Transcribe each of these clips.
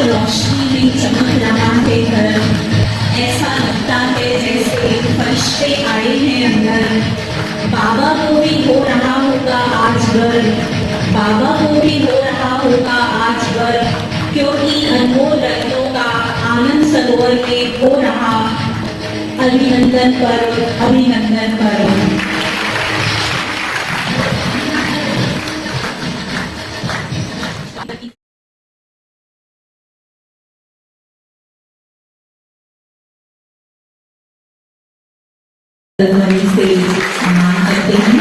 रोशनी में चमक रहा है घर, ऐसा लगता है जैसे फरिश्ते आए हैं अंदर। बाबा को भी हो रहा होगा आज घर, बाबा को भी हो रहा होगा आज घर, क्योंकि अनमोल रत्नों का आनंद सरोवर में हो रहा। अभिनंदन करो, अभिनंदन करो। से सम्मान करते हैं।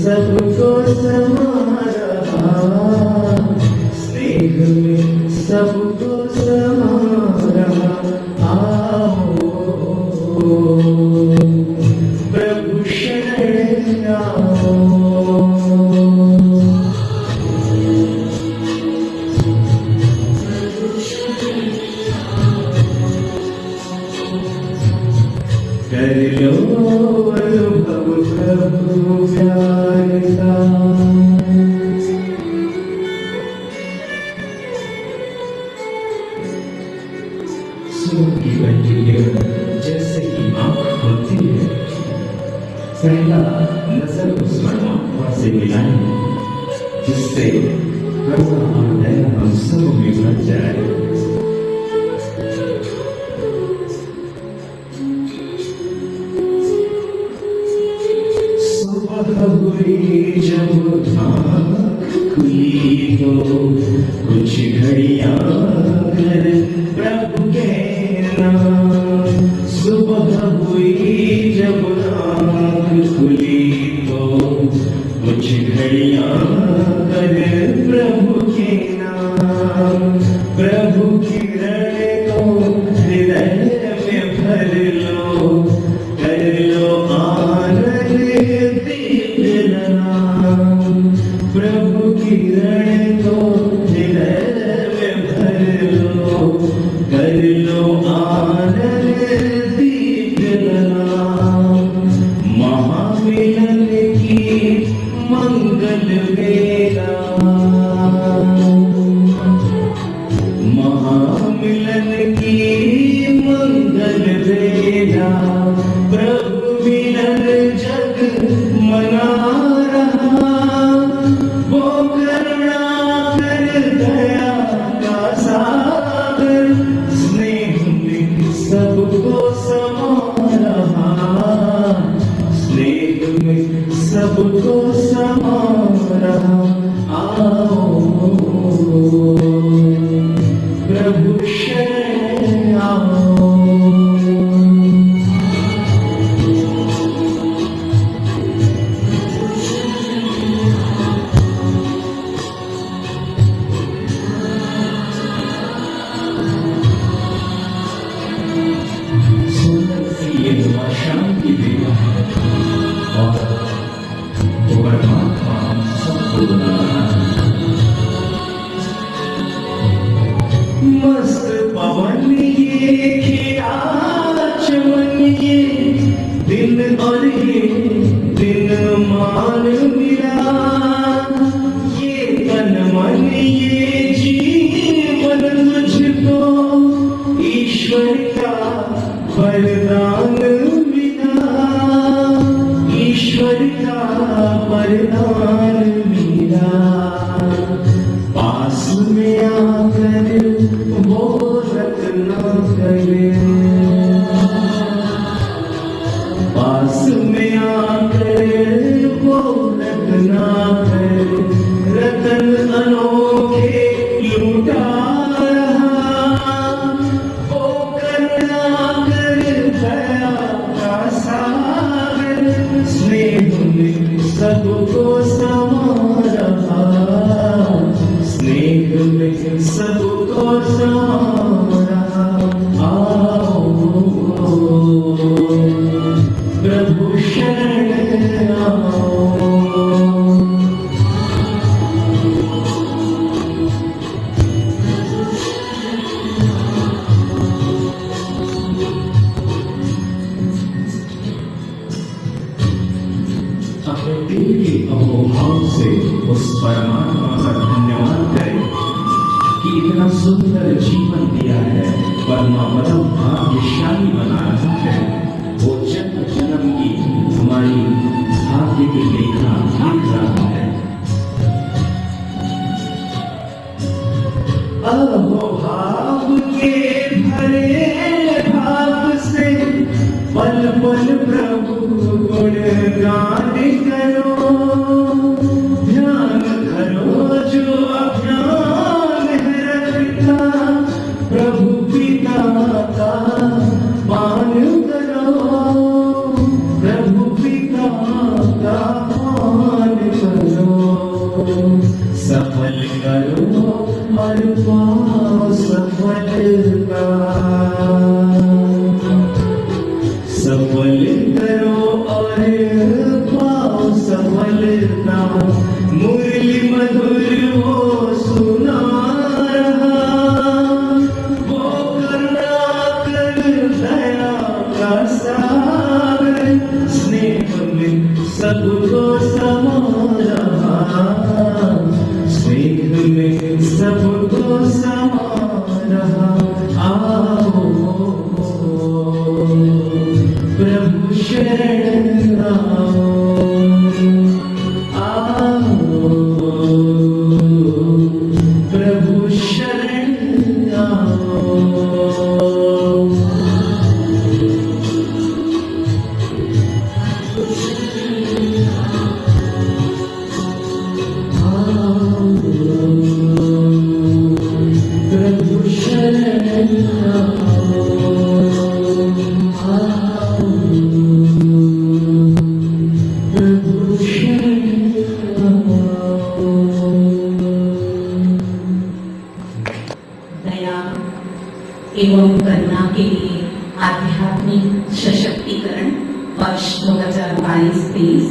सबको समा रहा, स्नेह में सबको समा रहा। आओ प्रभु शरण आओ। कर लो अनुभव प्रभु प्यार का। सूखी बंजियों जैसे ही आँख खुलती है, पहला नजर उस परमात्मा से मिलाएं जिससे करुणा और दया हम सब में भर जाए। हुई जब आँख खुली तो कुछ घड़ियाँ कर प्रभु के नाम। सुबह हुई जब आँख खुली तो कुछ घड़ियाँ कर प्रभु के नाम। प्रभु की रण को हृदय में भर लो, कर लो आनंद प्रभु की रण को हृदय में भर लो, कर लो आनंद दिव्य नाम। महामिलन की मंगल वेला, महामिलन की मंगल वेला। प्रभु मिलन जग मना रहा, वो करुणा कर दया का सागर। स्नेह में सबको समा रहा, स्नेह में सबको समा रहा। आओ प्रभु शरण आओ। शांति देता है और वो परमात्मा हम सब को बना मस्त पवन ये खिला चमन ये दिन और ये दिन मान मिला ये तन मन ये जीवन मुझको ईश्वर का वरदान मिला ईश्वर का वरदान मिला पास में आकर वो रखना करे पास में आकर वो रखना करे रतन अनोखे लूटा रहा वो करना कर दया का सागर स्नेह में सबको समा रहा स्नेह में सबको समा आओ प्रभु शरण आओ अपने दिल के अहोभाव से उस परमात्मा का धन्यवाद करें कि इतना सुंदर जीवन दिया है वरना बड़ा भाग्यशाली बना रहा है वो जन्म जन्म की हमारी भाग्य की लेखा लिख रहा है अहोभाव के भरे भाव से पल पल प्रभु गुण गान करो ध्यान करो जो अज्ञान है रखता प्रभु पिता का मान करो प्रभु पिता का मान करो सफल करो और पाओ सफलता सफल करो और पाओ सफलता मुरली मधुर वो सुना रहा वो करना कर दया का सागर स्नेह में सबको समा रहा स्नेह में सबको समा रहा आओ प्रभु शरण आओ प्रभु शरण आओ प्रभु शरण दया एवं करुणा के लिए आध्यात्मिक सशक्तिकरण वर्ष 2022-23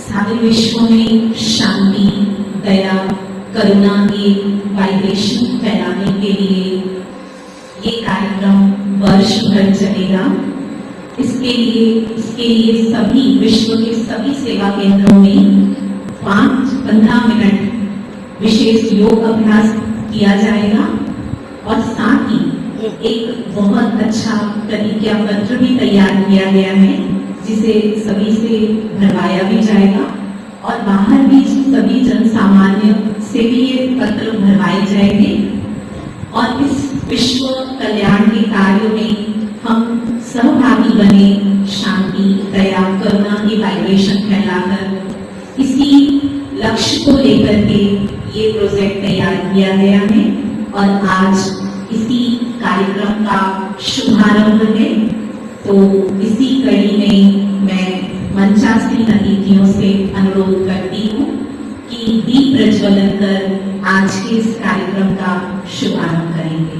सारे विश्व में शांति दया करुणा के वाइब्रेशन फैलाने के लिए ये कार्यक्रम वर्ष भर चलेगा इसके लिए सभी विश्व के सभी सेवा केंद्रों में 5-15 मिनट विशेष योग अभ्यास किया जाएगा और साथ ही एक बहुत अच्छा प्रतिज्ञा पत्र भी तैयार किया गया है जिसे सभी से भरवाया भी जाएगा और बाहर भी सभी जन सामान्य से भी ये पत्र भरवाए जाएंगे और इस विश्व कल्याण के कार्य में हम सहभागी बने शांति दया करुणा की वाइब्रेशन फैलाकर इसी लक्ष्य को लेकर के ये प्रोजेक्ट तैयार किया गया है और आज इसी कार्यक्रम का शुभारंभ है। तो इसी कड़ी में मैं मंचासीन अतिथियों से अनुरोध करती हूँ कि दीप प्रज्वलन कर आज के इस कार्यक्रम का शुभारंभ करेंगे।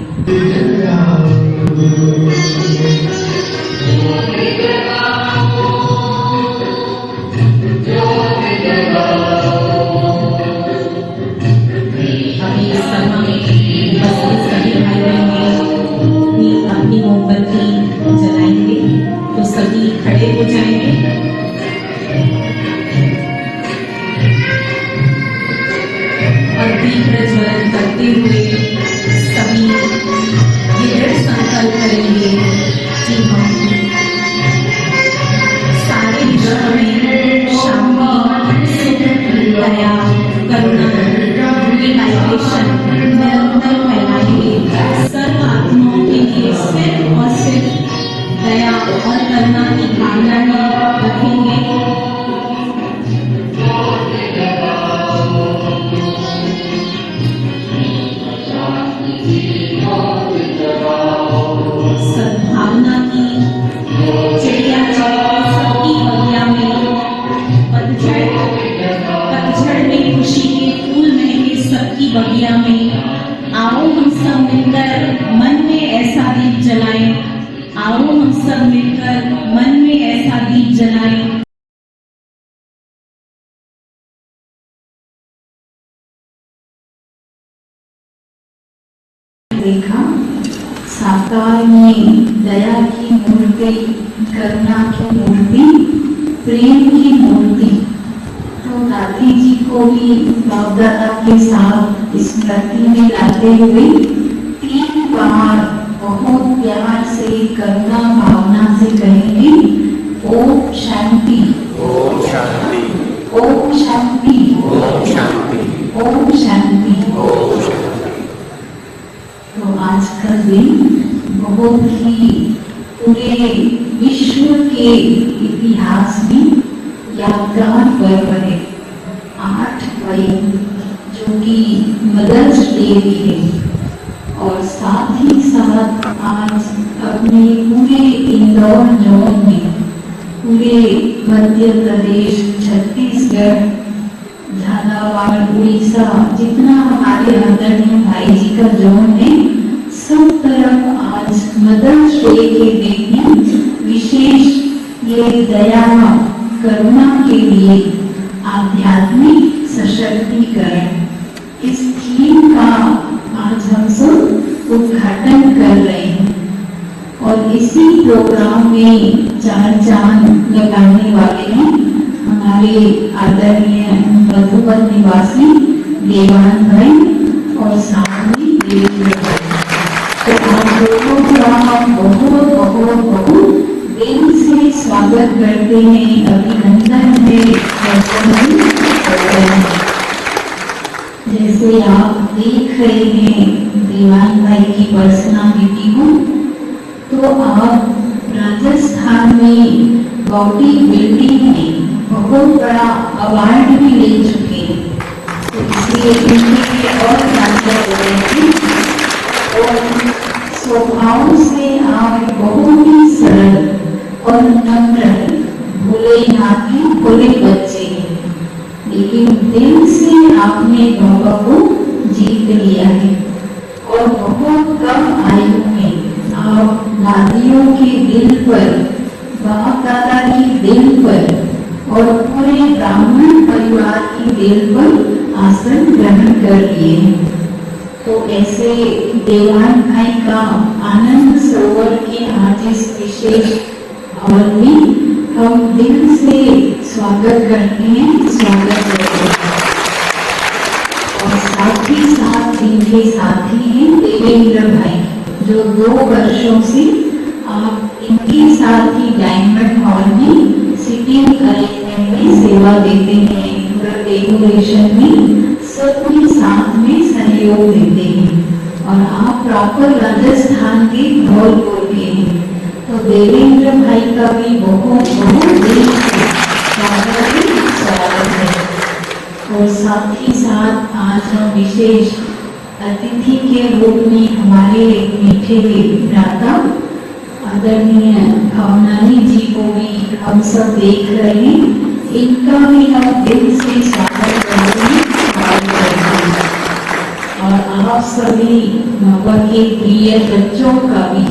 दीप प्रज्वलन करते हुए सभी ये दृढ़ संकल्प करेंगे कि हम सारे विश्व में शांति, सुख, दया, करुणा, यूनिफिकेशन निरंतर फैलाएंगे। सर्व आत्माओं के लिए सिर्फ और सिर्फ दया और करुणा की भावना में रखेंगे। सद्भावना की चिड़िया सबकी बगिया में पतझड़ में खुशी के फूल महके सबकी बगिया में। आओ हम सब मिलकर मन में ऐसा दीप जलाएं। आओ हम सब मिलकर मन में ऐसा दीप जलाएं। देखा साकार में दया की मूर्ति, करुणा की मूर्ति, प्रेम की मूर्ति। तो दादी जी को भी बाप दादा के साथ स्मृति में लाते हुए 3 बार बहुत प्यार से करुणा भावना से कहेंगे ओम शांति, ओम शांति, ओम शांति, ओम शांति, ओम शांति। ओम शांति। तो आज का दिन बहुत ही पूरे विश्व के इतिहास में यादगार पर्व है। 8 मई जो कि मदर्स डे भी है और साथ ही साथ आज अपने पूरे इंदौर जोन में, पूरे मध्य प्रदेश, छत्तीसगढ़, झालावाड़, उड़ीसा, जितना हमारे आदरणीय भाई जी का जोन है, सब तरफ आज मदर्स डे के दिन में विशेष ये दया करुणा के लिए आध्यात्मिक सशक्तिकरण इस थीम का आज हम सब उद्घाटन कर रहे हैं। और इसी प्रोग्राम में 4 चांद लगाने वाले हैं हमारे आदरणीय मधुबन निवासी देवान भाई और सामने देवेंद्र भाई। तो आप लोगों का हम बहुत बहुत बहुत दिल से स्वागत करते हैं, अभिनंदन है। जैसे आप देख रहे हैं दीवान भाई की पर्सनालिटी को, तो आप राजस्थान में बॉडी बिल्डिंग में बहुत बड़ा अवार्ड भी ले चुके हैं, तो इसलिए इनके लिए और ज्यादा हो रहे हैं। और स्वभाव से आप बहुत ही सरल और नम्र, भोलेनाथ के भोले बच्चे हैं, लेकिन दिल से आपने बाबा को जीत लिया है। और बहुत कम आयु में आप दादियों के दिल पर, बाप दादा की दिल पर और पूरे ब्राह्मण परिवार की दिल पर आसन ग्रहण कर लिए हैं। तो ऐसे देवान भाई का आनंद सरोवर के आज इस विशेष भवन में हम दिल से स्वागत करते हैं, स्वागत करते हैं। और साथ ही साथ इनके साथी हैं देवेंद्र भाई, जो 2 वर्षों से आप इनके साथ ही डायमंड हॉल में सिटिंग अरेंजमेंट में सेवा देते हैं, पूरा डेकोरेशन में सबके साथ में सहयोग देते हैं। और आप प्रॉपर राजस्थान के धौलपुर के हैं, तो देवेंद्र भाई का भी बहुत बहुत दिल से स्वागत है। और साथ ही साथ आज हम विशेष अतिथि के रूप में हमारे मीठे भ्राता आदरणीय भावनानी जी को भी हम सब देख रहे हैं, इनका भी हम दिल से स्वागत करते हैं। और आप सभी बाबा के प्रिय बच्चों का भी,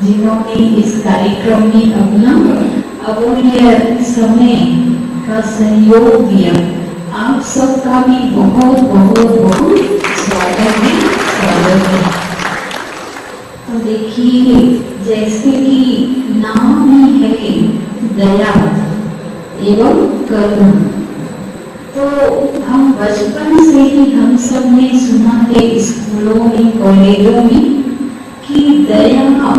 जिन्होंने इस कार्यक्रम में अपना अमूल्य समय का सहयोग दिया, आप सबका भी बहुत बहुत बहुत स्वागत है, स्वागत है। तो देखिए, जैसे कि नाम ही है दया एवं करुणा, तो हम बचपन से ही हम सब ने सुना है स्कूलों में कॉलेजों में कि दया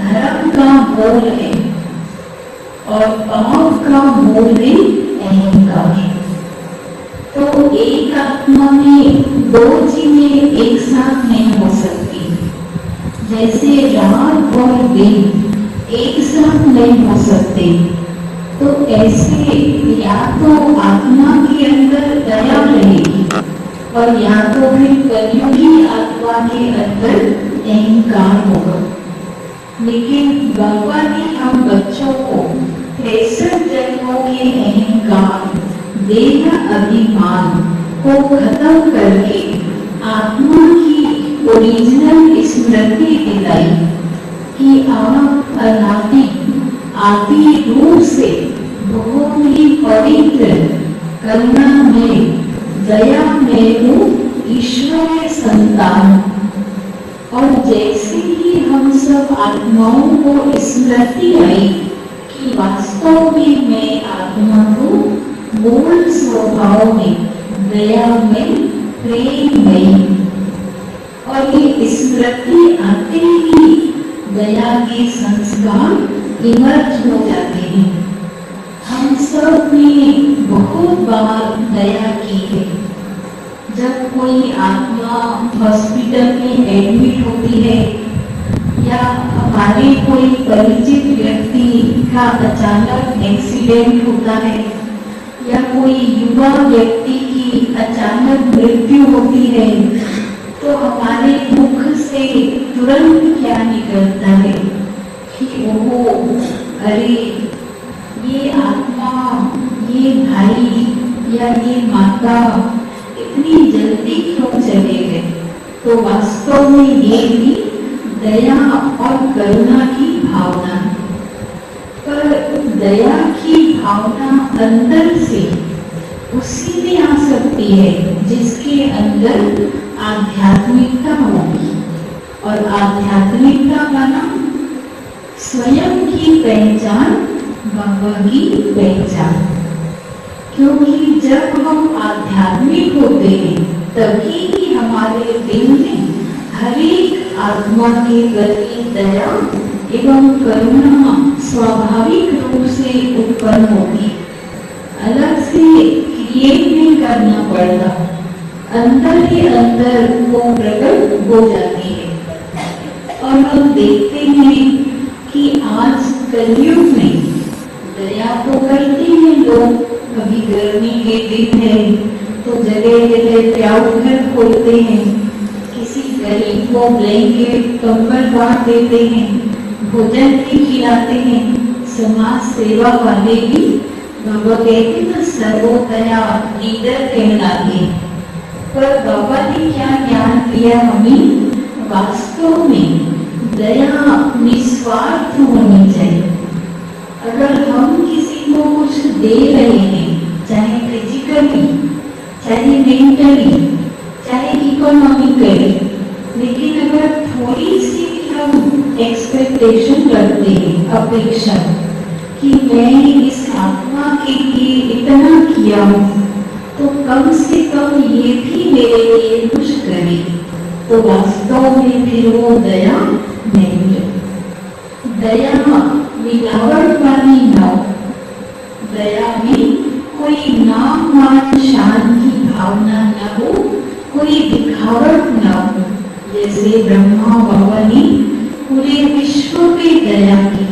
धर्म का मूल है और पाप का मूल है अहंकार। तो एक आत्मा में दो चीजें एक साथ नहीं हो सकती, जैसे रात और दिन एक साथ नहीं हो सकते। तो ऐसे या तो आत्मा के अंदर दया रहेगी और या तो फिर कलयुगी आत्मा के अंदर अहंकार होगा। लेकिन बाबा ने हम बच्चों को 63 जन्मों के अहंकार देह अभिमान को खत्म करके आत्मा की ओरिजिनल स्मृति दिलाई कि आप अनादि आदि रूप से बहुत ही पवित्र करुणा में दया में हूँ ईश्वरीय संतान। और जैसे ही हम सब आत्माओं को स्मृति आई कि वास्तव में मैं आत्मा हूँ मूल स्वभाव में दया में प्रेम में, और ये स्मृति आते ही दया के संस्कार इमर्ज हो जाते हैं। हम सब ने बहुत बार दया की है। जब कोई आत्मा हॉस्पिटल में एडमिट होती है या हमारे कोई परिचित व्यक्ति का अचानक एक्सीडेंट होता है या कोई युवा व्यक्ति की अचानक मृत्यु होती है, तो हमारे मुख से तुरंत क्या निकलता है कि ओहो, अरे ये आत्मा, ये भाई या ये माता इतनी जल्दी क्यों चले गए। तो वास्तव में ये भी दया और करुणा की भावना है। पर दया की भावना अंदर से उसी में आ सकती है जिसके अंदर आध्यात्मिकता होगी। और आध्यात्मिकता का नाम स्वयं की पहचान, बाबा की पहचान। क्योंकि जब हम आध्यात्मिक होते हैं तभी ही हमारे दिल में हर एक आत्मा के प्रति दया एवं करुणा स्वाभाविक रूप से उत्पन्न होगी। अलग से क्रिएट नहीं करना पड़ता, अंदर ही अंदर वो प्रकट हो जाती है। और हम देखते हैं कि आज कलयुग में दया तो करते हैं लोग। कभी गर्मी के दिन है तो जगह जगह प्याऊ घर खोलते हैं, किसी गरीब को ब्लैंकेट कंबल बांट देते हैं, भोजन भी खिलाते हैं। समाज सेवा वाले भी बाबा कहते ना सर्वोदया लीडर कहलाते हैं। पर बाबा ने क्या ज्ञान दिया हमें, वास्तव में दया निस्वार्थ होनी चाहिए। अगर हम किसी को कुछ दे रहे हैं, चाहे फिजिकली, चाहे मेंटली, चाहे इकोनॉमिकली, लेकिन अगर थोड़ी सी हम एक्सपेक्टेशन रखते हैं, अपेक्षा कि मैं इस आत्मा के लिए इतना किया हूँ तो कम से कम ये भी मेरे लिए कुछ करे, तो वास्तव में फिर वो दया नहीं है। दया मिलावट वाली न हो, दया में कोई नाम मान शान की भावना न हो, कोई दिखावट न हो। जैसे ब्रह्मा बाबा ने पूरे विश्व पे दया की,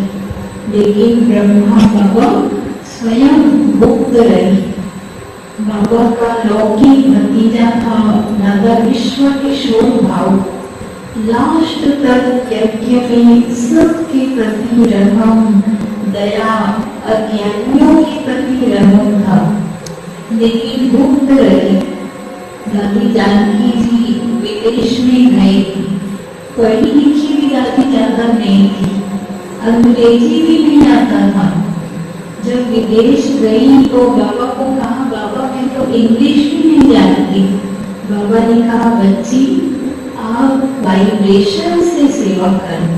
लेकिन ब्रह्मा बाबा स्वयं मुक्त रहे। बाबा का लौकिक भतीजा था नागा विश्व किशोर भाव, लास्ट तक यज्ञ में सबके प्रति रहम, दया, अज्ञानियों के प्रति रहम था, लेकिन मुक्त रहे। दादी जानकी जी विदेश में गई थी, पढ़ी लिखी भी दादी ज्यादा नहीं थी, अंग्रेजी भी नहीं आता था। जब विदेश गई तो बाबा को कहा, बाबा मैं तो इंग्लिश भी नहीं जानती। बाबा ने कहा, बच्ची आप वाइब्रेशन से सेवा करें।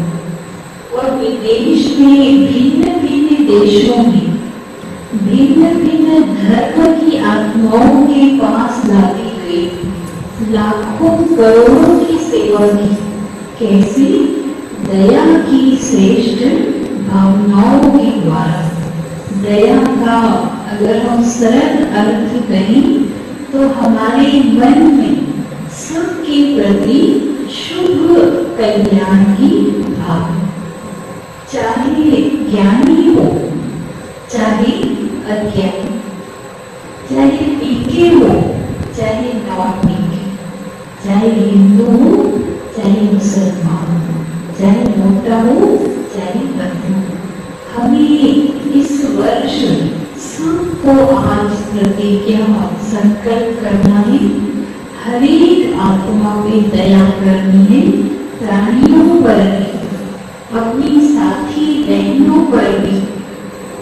और विदेश में भिन्न भिन्न देशों में भिन्न भिन्न धर्म की आत्माओं के पास लाती गई, लाखों करोड़ों की सेवा की। कैसे? दया की श्रेष्ठ भावनाओं के द्वारा। दया का अगर हम सरल अर्थ करें तो हमारे मन में सबके प्रति शुभ कल्याण की भावना, चाहे ज्ञानी हो चाहे अज्ञानी, चाहे पीके हो चाहे नॉन पीके, चाहे हिंदू हो चाहे मुसलमान हो, चाहे मोटा हो चाहे पतला हो। हमें इस वर्ष सबको आज प्रतिज्ञा संकल्प करना है, हर एक आत्मा पे दया करनी है, प्राणियों पर भी, अपनी साथी बहनों पर भी,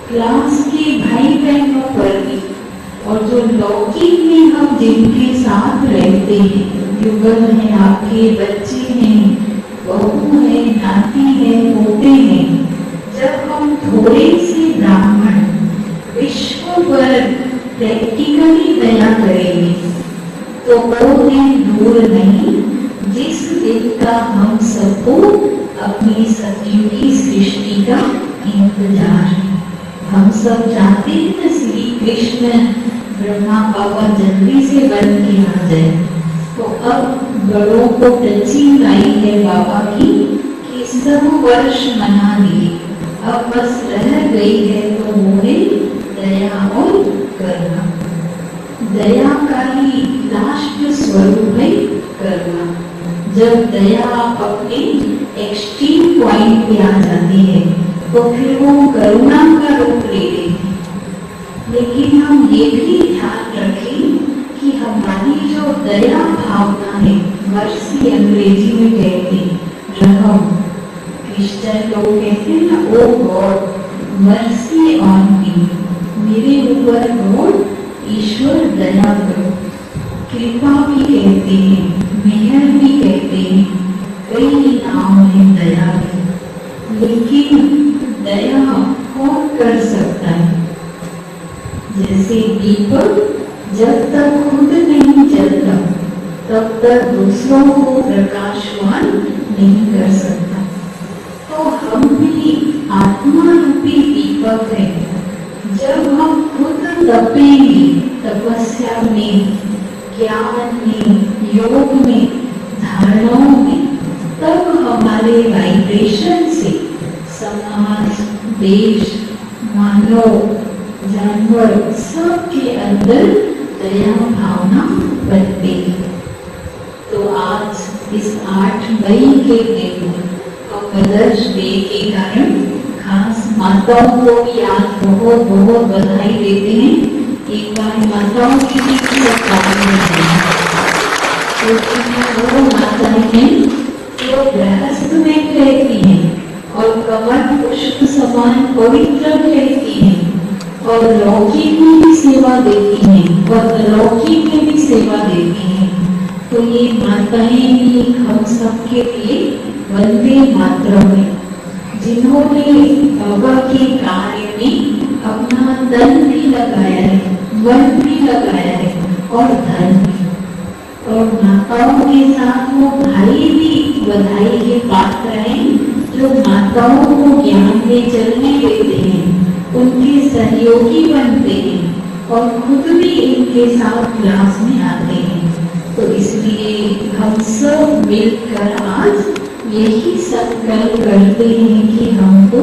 क्लास के भाई बहनों पर भी, और जो लौकिक में हम जिनके साथ रहते हैं, युगल है, आपके बच्चे हैं, बहू है, नाती है, पोते हैं, जब हम थोड़े से ब्राह्मण विश्व पर प्रैक्टिकली दया करेंगे तो वो दिन दूर नहीं जिस दिन का हम सबको अपनी सतयुगी सृष्टि का इंतजार है। हम सब चाहते हैं ना श्री कृष्ण ब्रह्मा बाबा जल्दी से बन के आ जाए, तो अब बड़ों को टचिंग आई है बाबा की कि सब वर्ष मना लिए, अब बस रह गई है तो वो है दया और करुणा। दया का ही लास्ट स्वरूप है करुणा। जब दया अपने एक्सट्रीम पॉइंट पे आ जाती है तो फिर वो करुणा का रूप ले लेती है। लेकिन हम ये भी ध्यान रखें कि हमारी जो दया भावना है, मर्सी अंग्रेजी में कहते हैं रहम, क्रिश्चियन लोग कहते हैं ना, ओ गॉड मर्सी ऑन मी, मेरे ऊपर गॉड ईश्वर दया करो। कृपा भी कहते हैं, मेहर भी कहते हैं, कई नाम है दया के। लेकिन दया कौन कर सकता है? जैसे दीपक जब तक खुद नहीं जलता तब तक दूसरों को प्रकाशवान नहीं कर सकता। तो हम भी आत्मा रूपी दीपक है। जब हम खुद तपेंगे तपस्या में, ज्ञान में, योग में, धारणाओं में, तब हमारे वाइब्रेशन से समाज, देश, मानव, जानवर सबके अंदर दया भावना बनती है। तो आज इस 8 मई के दिन मदर्स डे के कारण खास माताओं को भी आज बहुत बहुत बधाई देते हैं। एक बार माताओं की भी वो माताएं हैं जो गृहस्थ में रहती हैं और कमल पुष्प समान पवित्र रहती हैं और लौकिक में भी सेवा देती हैं और अलौकिक में भी सेवा देती हैं। तो ये माताएं भी हम सबके लिए वंदे मातरम है, जिन्होंने बाबा के कार्य में अपना तन भी लगाया है, मन भी लगाया है और धन भी। और माताओं के साथ वो भाई भी बधाई के पात्र हैं जो माताओं को ज्ञान में चलने देते हैं, उनके सहयोगी बनते हैं और खुद भी इनके साथ क्लास में आते हैं। तो इसलिए हम सब मिलकर आज यही संकल्प करते हैं कि हमको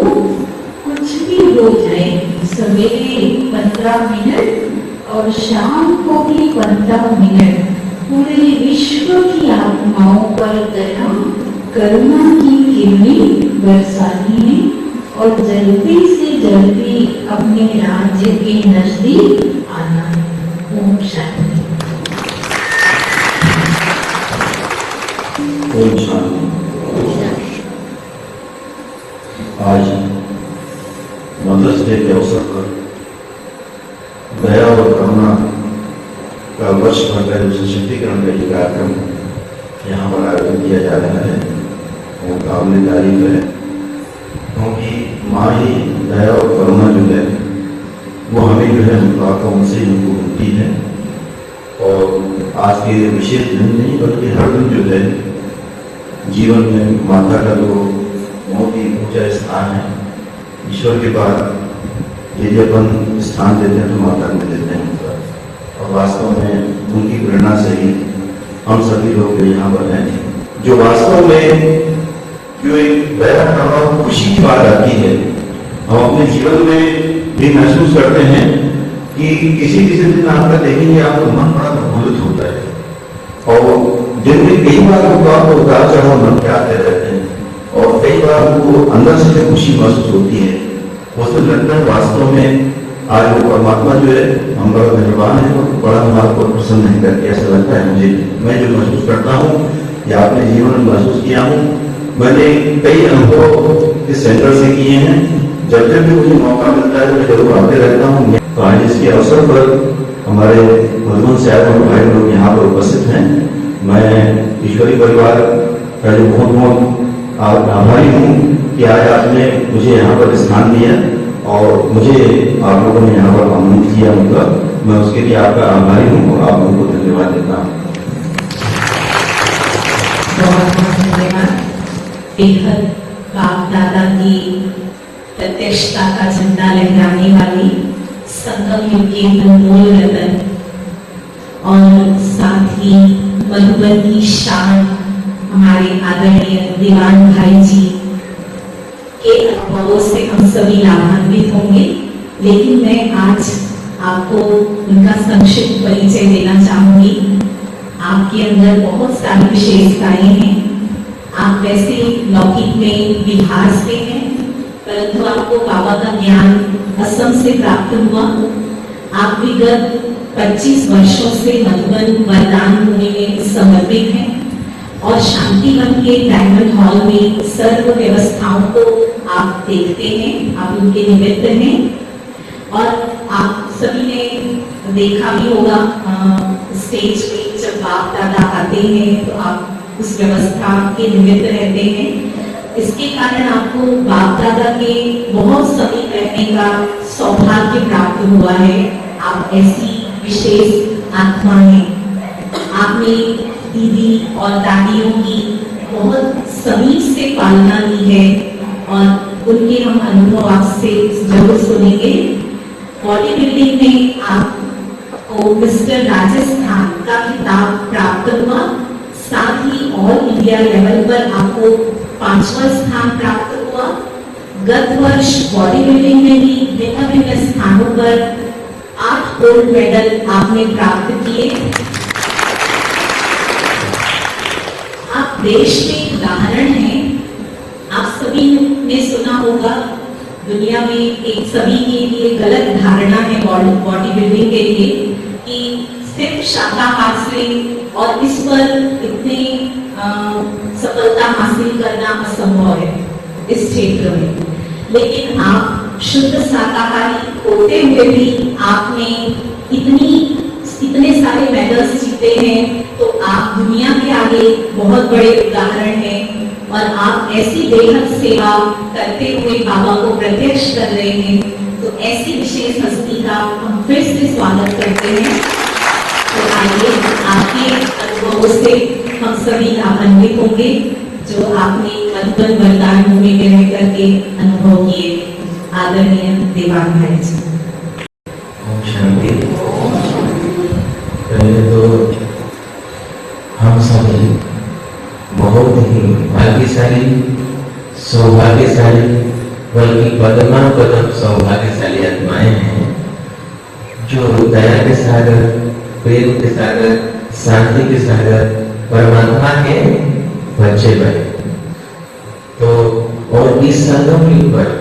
कुछ भी हो जाए, सवेरे 15 मिनट और शाम को भी 15 मिनट पूरे विश्व की आत्माओं पर दया करुणा की किरणें बरसानी है और जल्दी से जल्दी अपने राज्य के नजदीक आना है। ओम शांति। ओम शांति। आज मदर्स डे के अवसर पर दया और करुणा का वर्ष भर का जो सशक्तिकरण का ये कार्यक्रम यहाँ पर आयोजन किया जा रहा है वो काबिल तारीफ है, क्योंकि माँ ही दया और करुणा जो है वो हमें जो है मुलाकातों से हमको मिलती है। और आज के विशेष दिन नहीं बल्कि हर दिन जो है जीवन में माता का जो बहुत ही ऊंचा स्थान है। ईश्वर के बाद यदि अपन स्थान देते हैं तो माता को देते हैं उनका, और वास्तव में उनकी प्रेरणा से ही हम सभी लोग यहाँ पर हैं। जो वास्तव में जो एक बड़ा प्रभाव खुशी की बात आती है, हम अपने जीवन में भी महसूस करते हैं कि किसी दिन आपका देखेंगे आपका मन बड़ा प्रफुल्लित होता है, और दिन में कई बार आपको उतार चढ़ाव मन के आते रहते हैं, और कई बार वो अंदर से जो खुशी महसूस होती है उसमें लगता है वास्तव में आज वो परमात्मा जो है हम बड़ा मेहरबान है और बड़ा हमारे को प्रसन्न है करके ऐसा लगता है मुझे। मैं जो महसूस करता हूँ या अपने जीवन में महसूस किया हूँ, मैंने कई अनुभव इस सेंटर से किए हैं। जब जब भी मुझे मौका मिलता है तो मैं जरूर आते रहता हूँ। तो आज इसके अवसर पर हमारे मधुबन से आए हुए भाई लोग यहाँ पर उपस्थित हैं। मैं ईश्वरी परिवार का जो बहुत आभारी हूँ कि आज आपने मुझे यहाँ पर स्थान दिया और मुझे आप लोगों ने यहाँ पर आमंत्रित किया उनका, मैं उसके लिए आपका आभारी हूँ और आप लोगों को धन्यवाद देता हूँ। बहुत बहुत धन्यवाद। बेहद बाप दादा की प्रत्यक्षता का झंडा लहराने वाली संगम युग के अनमोल रतन और साथ ही मधुबन की शान हमारे आदरणीय दीवान भाई जी के अनुभवों से हम सभी लाभान्वित होंगे। लेकिन मैं आज आपको उनका संक्षिप्त परिचय देना चाहूंगी। आपके अंदर बहुत सारी विशेषताएं हैं। आप वैसे लौकिक में बिहार से हैं, परंतु आपको बाबा का ज्ञान असम से प्राप्त हुआ। आप विगत 25 वर्षों से मधुबन वरदान भूमि में समर्पित हैं और शांतिवन के डायमंड हॉल में सर्व व्यवस्थाओं को आप देखते हैं, आप उनके निमित्त हैं। और आप सभी ने देखा भी होगा स्टेज पे जब बाप दादा आते हैं तो आप उस व्यवस्था के निमित्त रहते हैं। इसके कारण आपको बाप दादा के बहुत समीप रहने का सौभाग्य प्राप्त हुआ है। आप ऐसी विशेष आत्मा हैं। आपने दीदी और दादियों की बहुत समीप से पालना की है और उनके हम अनुभव आपसे जरूर सुनेंगे। बॉडी बिल्डिंग में आपको मिस्टर राजस्थान का खिताब प्राप्त हुआ। साथ ही ऑल इंडिया लेवल पर आपको 5वां स्थान प्राप्त हुआ। गत वर्ष बॉडी बिल्डिंग में भी भिन्न भिन्न स्थानों पर 8 गोल्ड मेडल आपने प्राप्त किए। आप देश में उदाहरण हैं। आप सभी ने सुना होगा दुनिया में एक सभी के लिए गलत धारणा है बॉडी बिल्डिंग के लिए कि सिर्फ शाकाहार से और इस पर इतनी सफलता हासिल करना असंभव है इस क्षेत्र में। लेकिन आप शुद्ध शाकाहारी होते हुए भी आपने इतने सारे मेडल्स जीते हैं, तो आप दुनिया के आगे बहुत बड़े उदाहरण हैं। और आप ऐसी बेहद सेवा करते हुए बाबा को प्रत्यक्ष कर रहे हैं, तो ऐसी विशेष हस्ती का हम फिर से स्वागत करते हैं। तो आइए आपके अनुभवों से हम सभी लाभान्वित होंगे जो आपने मधुबन वरदान भूमि में रह करके अनुभव किए। आदरणीय दीवान भाई जी। ओम शांति। पहले तो हम सभी बहुत ही भाग्यशाली, सौभाग्यशाली, बल्कि पदमा पदम सौभाग्यशाली आत्माएं हैं जो दया के सागर, प्रेम के सागर, शांति के सागर, परमात्मा के बच्चे बने। तो और इस संगम युग पर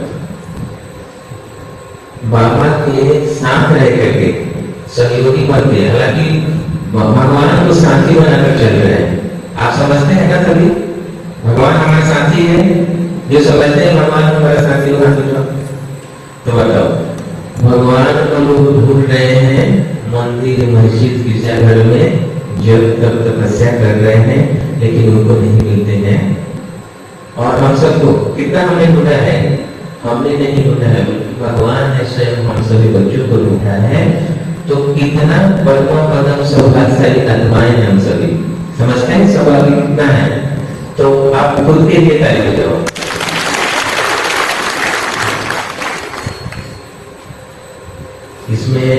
बाबा के साथ रह करके सहयोगी बनते, हालांकि भगवान को साथी बनाकर चल रहे हैं। आप समझते हैं ना सभी भगवान हमारा साथी है? जो समझते हैं भगवान हमारा साथी होगा तो बताओ, भगवान को लोग ढूंढ रहे हैं मंदिर, मस्जिद, गिरजाघर में, जब तक तपस्या कर रहे हैं, लेकिन उनको नहीं मिलते हैं। और हम सबको कितना हमने ढूंढा है? हमने नहीं उठाया बल्कि भगवान ने स्वयं हम सभी बच्चों को उठाया है, तो कितना परम पदम सौभाग्यशाली आत्माएं हैं हम सभी। समझते हैं सौभाग्य कितना है? तो आप खुद के लिए तारीफ करो। इसमें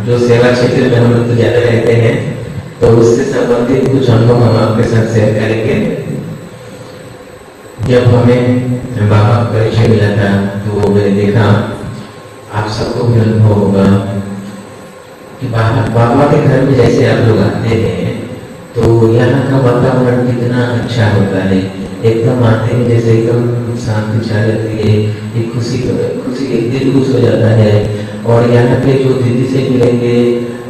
जो सेवा क्षेत्र में हम लोग तो ज्यादा रहते हैं, तो उससे संबंधित कुछ अनुभव हम आपके साथ शेयर करेंगे। जब हमें बाबा का परिचय मिला था तो मैंने देखा, आप सबको भी अनुभव होगा कि बाबा के घर में जैसे आप लोग आते हैं तो यहाँ का वातावरण कितना अच्छा होता है। एकदम आते हैं जैसे एकदम शांति छा जाती है, एक खुशी एक दिल खुश हो जाता है। और यहाँ पे जो दीदी से मिलेंगे,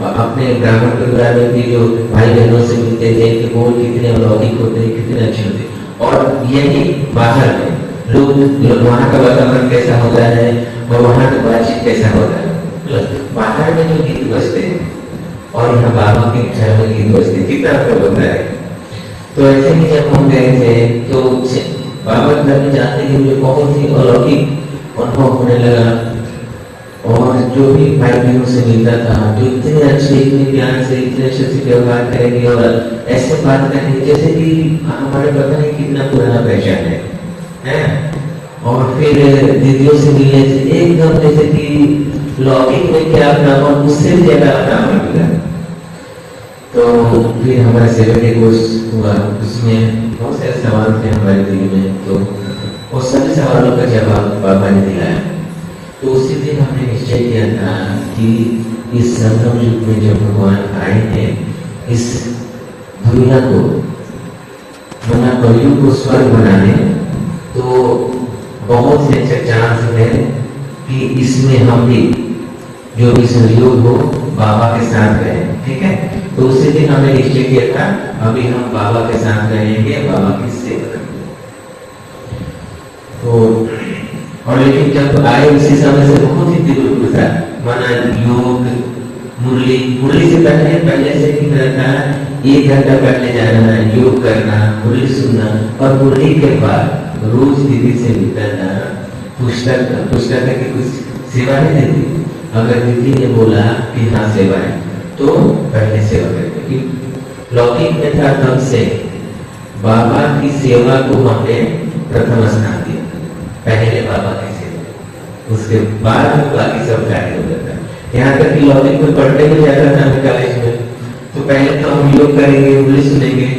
अपने ब्राह्मण परिवार में भी जो भाई बहनों से मिलते हैं कि वो कितने अलौकिक होते हैं, कितने अच्छे होते हैं। और यही बाहर में लोग वहाँ का वातावरण कैसा होता है और वहाँ का बातचीत कैसा होता है। बाहर में जो गीत बजते हैं और यहाँ बाबा के घर में गीत बजते हैं, कितना अंतर होता है। तो ऐसे ही जब हम गए थे तो बाबा के घर में जाते ही मुझे बहुत ही अलौकिक अनुभव होने लगा। और जो भी भाई बहनों से मिलता था, जो इतने अच्छे, इतने प्यार से, इतने अच्छे से व्यवहार करेंगे और ऐसे बात करेंगे जैसे कि हमारे पता नहीं कितना पुराना पहचान है। और फिर दीदियों से मिलने से एकदम जैसे कि लौकिक में क्या अपना और उससे भी ज्यादा अपना मिला। तो फिर हमारा 7 डे कोर्स हुआ, उसमें बहुत सारे सवाल थे हमारे दिल में, तो वो सभी सवालों का जवाब बाबा ने दिलाया। तो उसी दिन हमने निश्चय किया था कि इस संगम युग में जब भगवान आए हैं, इस दुनिया को बना कलयुग को स्वर्ग बनाने, तो बहुत से अच्छे चांस है कि इसमें हम भी जो भी सहयोग हो बाबा के साथ रहें। ठीक है, तो उसी दिन हमने निश्चय किया था अभी हम बाबा के साथ रहेंगे, बाबा की सेवा करेंगे। तो और लेकिन जब आए उसी समय से बहुत ही दिल था, माना योग मुरली से पहले से ही था 1 घंटा पहले जाना, योग करना, मुरली सुनना। और मुरली के बाद रोज दीदी से मिलता था, पुस्तक की कुछ सेवा नहीं देती। अगर दीदी ने बोला कि हाँ सेवा है तो पहले सेवा करते, क्योंकि लौकिक में था तब से बाबा की सेवा को हमने प्रथम स्थान दिया। पहले बाबा की सेवा, उसके बाद बाकी सब कार्य हो जाता है। यहाँ तक कि लौकिक में पढ़ने में जाता था कॉलेज में, तो पहले तो हम योग करेंगे, इंग्लिश सुनेंगे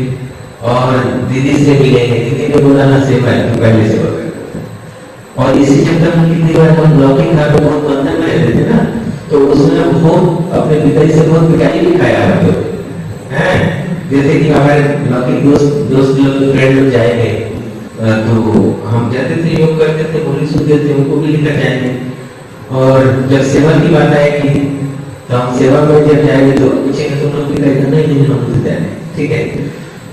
और दीदी से मिलेंगे। दीदी ने बोला ना सेवा है तो पहले सेवा करेंगे। और इसी चक्कर में कितनी बार हम लौकिक खा को बहुत बंधन में रहते थे ना, तो उसमें बहुत अपने पिताजी से बहुत पिटाई भी खाया है। जैसे कि हमारे लौकिक दोस्त लोग फ्रेंड लोग जाएंगे तो हम जाते थे, योग करते थे, मुरली सुनते थे, उनको भी लेकर जाएंगे। और जब सेवा की बात आएगी तो हम सेवा में जब जाएंगे तो पूछेंगे तुम लोग भी कहेंगे नहीं हम तो जाएंगे। ठीक है,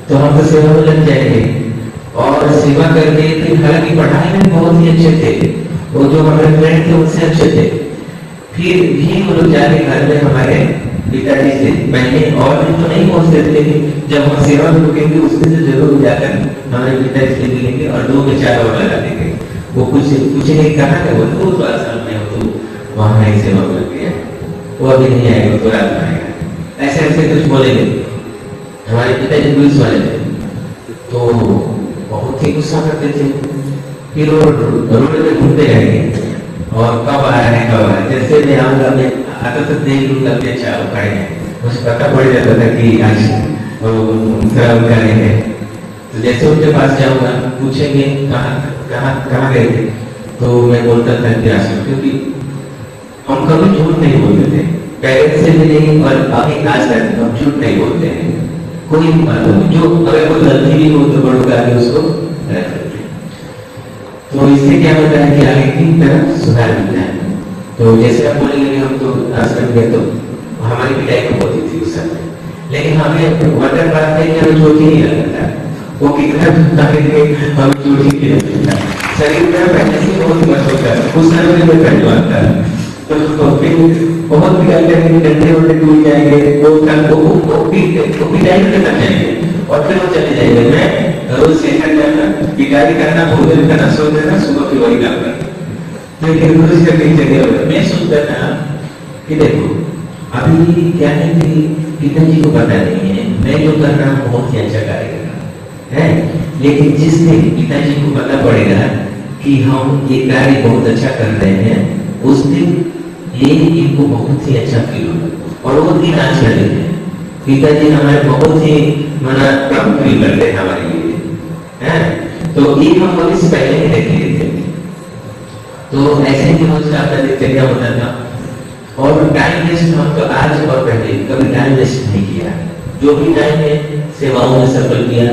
तो हम तो सेवा में लग जाएंगे और सेवा करके फिर हालांकि पढ़ाई में बहुत ही अच्छे थे, वो जो हमारे फ्रेंड थे उनसे अच्छे थे। फिर भी वो लोग जाके घर में हमारे पिताजी से पहले और भी तो नहीं पहुंचते थे, लेकिन जब हम सेवा में रुकेंगे उसमें से जरूर जाकर हमारे पिताजी से मिलेंगे और 2 में 4 और लगा देंगे। वो कुछ पूछेंगे कहाँ है, वो तो साल में हो तो वहाँ नहीं सेवा कर दिया, वो अभी नहीं आएगा तो रात में आएगा, ऐसे ऐसे कुछ बोलेंगे। हमारे पिताजी पुलिस वाले थे तो बहुत ही गुस्सा करते थे। फिर वो रोड में घूमते रहेंगे और कब आ रहे हैं कब आ रहे हैं, जैसे मैं आऊँगा मैं आता तो देख लूँगा कि अच्छा खड़े हैं, मुझे पता पड़ जाता था कि आज खराब करेंगे। तो जैसे उनके पास जाऊँगा पूछेंगे कहाँ गए थे, तो मैं बोलता था कि आश्रम, क्योंकि हम कभी झूठ नहीं बोलते थे, पहले से भी नहीं और अभी आज तक हम झूठ नहीं बोलते हैं। कोई भी बात हो, जो अगर कोई गलती भी हो तो बड़ों का उसको रख देते। तो इससे क्या होता है कि आगे की तरफ सुधार मिलता है। तो जैसे आप बोलेंगे हम तो आश्रम गए तो हमारी पिटाई तो होती थी उस समय, लेकिन हमें वाटर बात है कि हमें चोट ही नहीं लगता, वो कितना हम चोट ही नहीं लगता, शरीर में पहले से बहुत मजबूत है, उस समय में पहलवान था। तो फिर बहुत पिटाई करेंगे, डंडे वंडे टूट जाएंगे, वो पिटाई करना चाहिए और फिर वो चले जाएंगे। मैं रोज सेशन करना, पिटाई करना, भोजन करना, सो देना, सुबह फिर वही काम करना। तो ये गुरु जी कई जगह होगा। मैं सोचता था कि देखो अभी क्या है कि पिताजी को पता नहीं है मैं जो कर रहा हूँ बहुत ही अच्छा कार्य कर रहा हूँ, है। लेकिन जिस दिन पिताजी को पता पड़ेगा कि हम ये कार्य बहुत अच्छा कर रहे हैं, उस दिन ये इनको बहुत ही अच्छा फील होगा और वो दिन आज कर लेते हैं। पिताजी हमारे बहुत ही मना प्राउड फील करते हैं हमारे लिए, है। तो ये हम भविष्य पहले ही देख लिए थे। तो ऐसे ही मुझे अपना दिनचर्या होता था और टाइम वेस्ट हम तो आज और पहले कभी टाइम वेस्ट नहीं किया। जो भी टाइम है सेवाओं में सफल किया।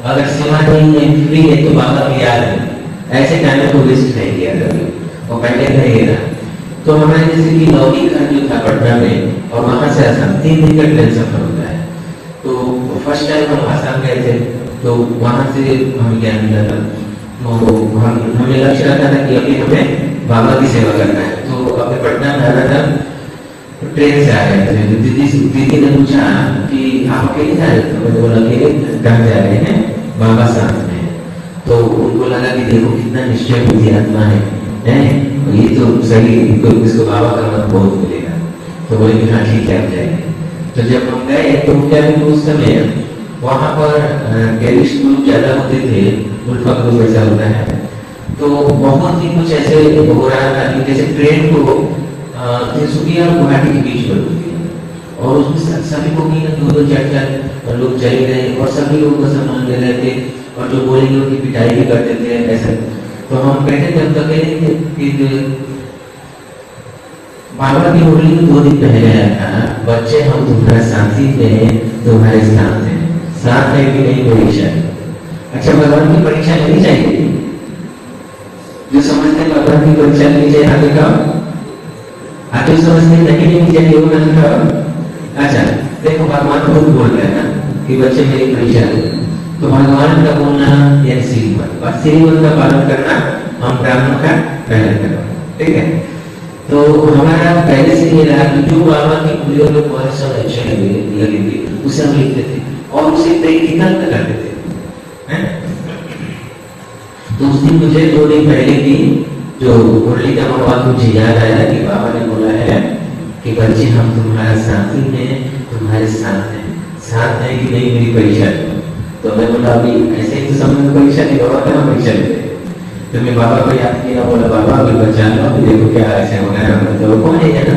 अगर सेवा नहीं है फ्री है तो बाबा की याद है, ऐसे टाइम को वेस्ट नहीं किया कभी और पहले नहीं रहा। तो हमारे जैसे कि लौकिक घर जो था पटना में और वहां से आसाम 3 दिन का ट्रेन सफर होता है। तो फर्स्ट टाइम हम आसाम गए थे तो वहां से हमें ज्ञान मिला था। तो हमें लक्ष्य रखा था कि अभी हमें बाबा की सेवा करना है। तो अपने पटना में आना था, ट्रेन से आ रहे थे। तो दीदी ने पूछा कि आप अकेले जा रहे थे? मैंने बोला अकेले कहाँ जा रहे हैं? बाबा साथ में। तो उनको लगा कि देखो कितना निश्चय बुद्धि आत्मा है, ये तो सही, इसको बाबा का मत बहुत मिलेगा। तो बोले कि हाँ ठीक है आप जाएंगे। तो जब हम गए तो क्या उस समय वहाँ पर कैलिस्ट ग्रुप ज्यादा होते थे, उल्फा ग्रुप ऐसा होता है। तो बहुत ही कुछ ऐसे हो रहा था कि जैसे ट्रेन को त्रिशुकिया और गुवाहाटी के बीच में होती है और उसमें सभी को 2-2 4-4 लोग चले गए और सभी लोगों का सामान ले रहे थे और जो बोलेंगे उनकी पिटाई भी करते थे ऐसा। तो हम बैठे थे, हम तो कह रहे थे कि बाबा की मुरली में 2 दिन पहले आया था, बच्चे हम तुम्हारे साथी थे, तुम्हारे साथ हैं, साथ है कि नहीं परीक्षा। अच्छा भगवान की परीक्षा लेनी चाहिए? जो समझते हैं भगवान की परीक्षा लेनी चाहिए आगे का, आगे समझते नहीं लेनी चाहिए वो मैंने कहा। अच्छा देखो भगवान खुद बोल रहे हैं ना कि बच्चे मेरी परीक्षा ले, तो भगवान का बोलना या श्रीमत और श्रीमत का पालन करना हम ब्राह्मण का पहले करना, ठीक है। तो हमारा पहले से ये रहा कि जो बाबा की पूरी में बहुत सब अच्छे लगेंगे उसे हम लिखते थे और उसे प्रैक्टिकल करते थे। तो उस दिन मुझे 2 दिन पहले की जो मुरली का भगवान मुझे याद आया कि बाबा ने बोला है कि बच्चे हम तुम्हारा साथी हैं, तुम्हारे साथ हैं, साथ है कि नहीं मेरी परीक्षा। तो मैं बोला अभी ऐसे ही तो समय परीक्षा नहीं, बाबा क्या परीक्षा लेते। तो मैं बाबा को याद किया, बोला बाबा अभी बचा लो, देखो क्या ऐसे हो रहा है। तो कौन है ना,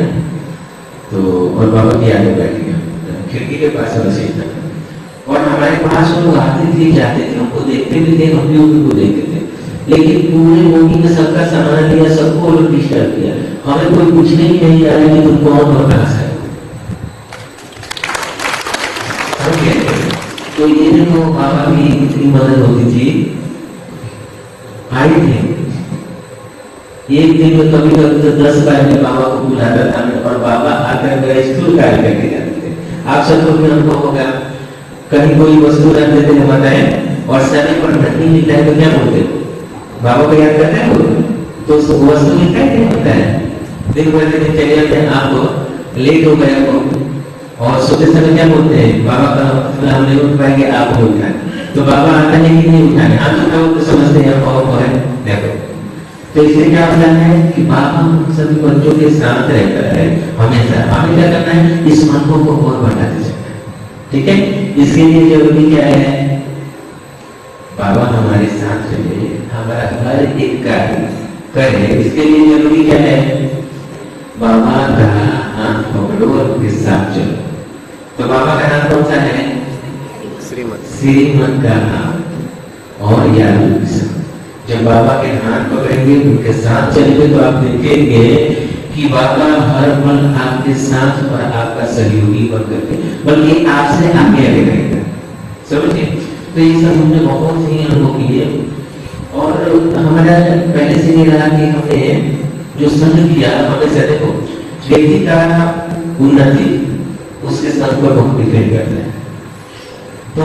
तो और बाबा की याद में बैठ गया खिड़की के पास बसे था और हमारे पास लोग आते थे जाते थे, हमको देखते भी थे, हम भी उनको देखते थे। लेकिन पूरे मूवी में सबका सामान लिया, सबको लोग डिस्टर्ब किया, हमें कोई पूछने ही नहीं आ रहा कि तुम कौन और कहां से। तो ये देखो बाबा की इतनी मदद होती थी। आई थी एक दिन में कभी कभी तो 10 बार में बाबा को बुलाता था और बाबा आकर मेरा स्कूल कार्य करके जाते थे। आप सबको भी अनुभव होगा, कहीं कोई वस्तु रख देते हैं बताएं और समय पर नहीं मिलता है तो क्या बोलते हो? बाबा को याद करते हैं तो उस वस्तु मिलता है क्या होता है? दिन भर के दिन चले जाते हैं, आप लेट हो गए हो और सोते समय क्या बोलते हैं? बाबा का हम नहीं उठ पाएंगे, आप उठाए। तो बाबा आता है कि नहीं उठाने, आप तो समझते हैं और है देखो। तो इससे क्या होता है कि बाबा सभी बच्चों के साथ रहता है हमेशा। हमें क्या करना है? इस मनों को और बढ़ाते जाना है, ठीक है। इसके लिए जरूरी क्या है? बाबा हमारे साथ रहे, हमारा हर एक कार्य करे। इसके लिए जरूरी क्या है? बाबा का हाथ पकड़ो और उसके साथ चलो। तो बाबा का नाम कौन सा है? श्रीमत का नाम और याद। जब बाबा के हाथ पकड़ेंगे उनके साथ चलेंगे तो आप देखेंगे कि बाबा हर पल आपके साथ और आपका सहयोगी बनकर के, बल्कि आपसे आगे आगे रहेगा, समझिए। तो ये सब हमने बहुत ही अनुभव किए और हमारा पहले से ये रहा कि हमने जो संग किया हमेशा देखो व्यक्ति का उन्नति उसके संग पर बहुत डिपेंड करता है। तो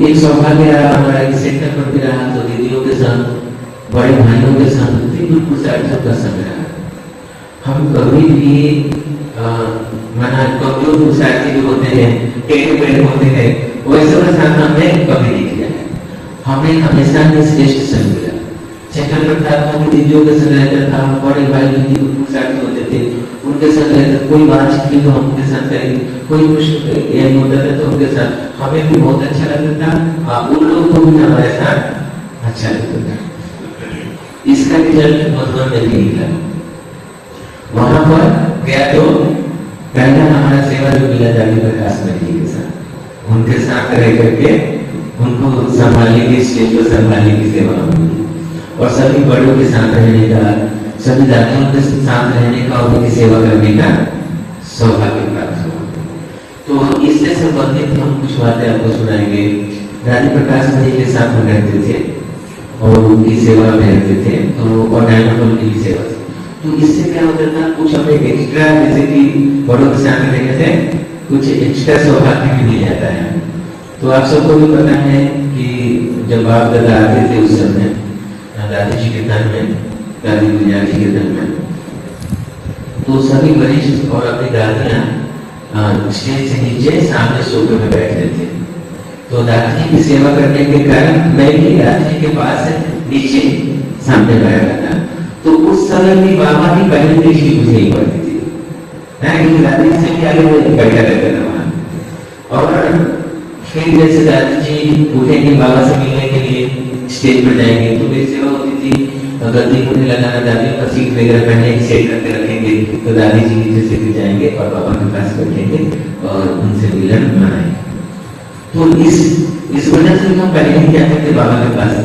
एक सौभाग्य रहा हमारा, एक सेक्टर पर भी रहा, तो दीदियों के साथ बड़े भाइयों के साथ बिल्कुल सबका संग रहा। हम कभी भी मना कमजोर पुरुषार्थी जो होते हैं, टेढ़े पेढ़े होते हैं, वैसे का साथ हमने कभी नहीं किया है। हमें हमेशा श्रेष्ठ संग मिला। सेकंड प्रकार का दीदियों के साथ रहता था, बड़े भाई दीदी उनके साथ होते थे, उनके साथ रहता, कोई बातचीत की तो हम उनके साथ करेंगे, कोई कुछ ये होता था तो उनके साथ हमें भी बहुत अच्छा लगता था, उन लोगों को भी हमारे साथ अच्छा लगता था। इसका रिजल्ट मधुबन में भी निकला। वहां पर गया तो पहला हमारा सेवा जो मिला जाती प्रकाश जी के साथ, उनके साथ रह करके उनको संभालने की, स्टेज पर संभालने की सेवा मिली, और सभी बड़ों के साथ रहने का, सभी दादियों के साथ रहने का और उनकी सेवा करने का सौभाग्य प्राप्त हुआ। तो इससे संबंधित हम कुछ बातें आपको सुनाएंगे। दादी प्रकाश जी के साथ हम रहते थे और उनकी सेवा में रहते थे, तो और डायनामोल की भी सेवा थी। तो इससे क्या होता था, कुछ हमें एक्स्ट्रा, जैसे कि बड़ों के साथ रहते थे, कुछ एक्स्ट्रा सौभाग्य भी मिल जाता है। तो आप सबको भी पता है कि जब आप दादा आते थे उस समय दादी जी के तन में, दादी गुजर जी के तन में, तो सभी वरिष्ठ और अपनी दादियां स्टेज से नीचे सामने सोफे में बैठते थे। तो दादी जी की सेवा करने के कारण मैं भी दादी जी के पास नीचे सामने बैठा था। तो उस समय भी बाबा की पहली दृष्टि मुझे नहीं पड़ती थी, क्योंकि दादी से भी आगे बैठा रहता था वहां। और फिर जैसे दादी जी उठेंगे बाबा से मिलने के लिए, स्टेज पर जाएंगे, तो मेरी सेवा होती थी गद्दी मुझे लगाना, दादी का सीट वगैरह पहने सेट करके रखेंगे, तो दादी जी नीचे से भी जाएंगे और बाबा के पास बैठेंगे और उनसे मिलन मनाएंगे। तो इस वजह से हम पहले ही क्या करते बाबा के पास,